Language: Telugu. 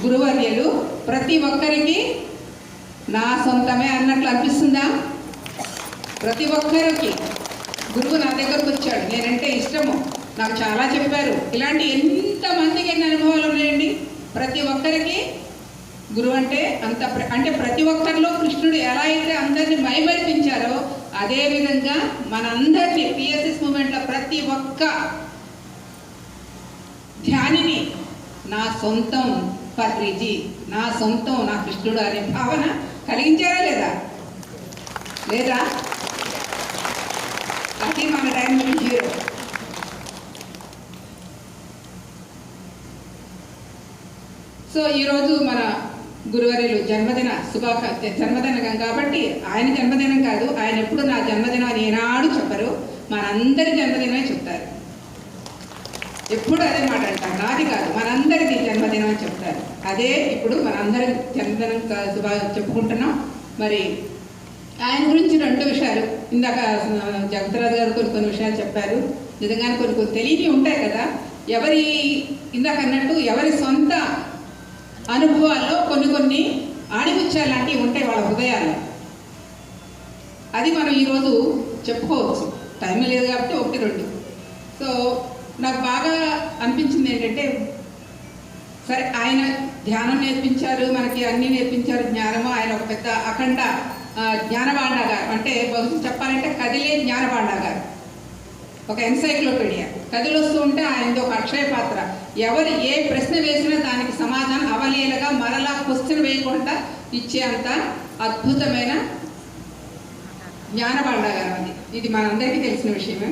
గురువర్యులు ప్రతి ఒక్కరికి నా సొంతమే అన్నట్లు అనిపిస్తుందా? ప్రతి ఒక్కరికి గురువు నా దగ్గరకు వచ్చాడు, నేనంటే ఇష్టము, నాకు చాలా చెప్పారు. ఇలాంటి ఎంతమందికి ఎన్ని అనుభవాలు ఉన్నాయండి. ప్రతి ఒక్కరికి గురువు అంటే అంటే ప్రతి ఒక్కరిలో కృష్ణుడు ఎలా అయితే అందరినీ మైమరిపించారో అదేవిధంగా మనందరినీ పిఎస్ఎస్ మూమెంట్లో ప్రతి ఒక్క ధ్యానిని నా సొంతం పర్రిజీ, నా సొంతం నా కృష్ణుడు అనే భావన కలిగించారా లేదా? లేదా? అది మన డైనమిక్ హీరో. సో ఈరోజు మన గురువర్యులు జన్మదినం కాబట్టి ఆయన జన్మదినం కాదు, ఆయన ఎప్పుడు నా జన్మదినం అని ఏనాడు చెప్పరు, మనందరి జన్మదినమే చెప్తారు. ఎప్పుడు అదే మాట అంటారు, నాది కాదు మనందరిది జన్మదినం అని చెప్తారు. అదే ఇప్పుడు మనందరి జన్మదినం చెప్పుకుంటున్నాం. మరి ఆయన గురించి 2 విషయాలు ఇందాక జగద్రాజు గారు కొన్ని విషయాలు చెప్పారు. నిజంగానే కొన్ని తెలియని ఉంటాయి కదా. ఇందాక అన్నట్టు ఎవరి సొంత అనుభవాల్లో కొన్ని ఆణిముత్యాలు లాంటివి ఉంటాయి వాళ్ళ హృదయాల్లో. అది మనం ఈరోజు చెప్పుకోవచ్చు, టైం లేదు కాబట్టి 1, 2. సో నాకు బాగా అనిపించింది ఏంటంటే, సరే ఆయన ధ్యానం నేర్పించారు, మనకి అన్నీ నేర్పించారు, జ్ఞానము. ఆయన ఒక పెద్ద అఖండ జ్ఞానభాండాగారు, అంటే బహుశా చెప్పాలంటే కదిలే జ్ఞానభాండాగారు, ఒక ఎన్సైక్లోపీడియా. కదిలొస్తూ ఉంటే ఆయనది ఒక అక్షయ పాత్ర. ఎవరు ఏ ప్రశ్న వేసినా దానికి సమాధానం అవలీలగా మరలా క్వశ్చన్ వేయకుండా ఇచ్చే అంత అద్భుతమైన జ్ఞానభాండాగారం అది. ఇది మనందరికీ తెలిసిన విషయమే.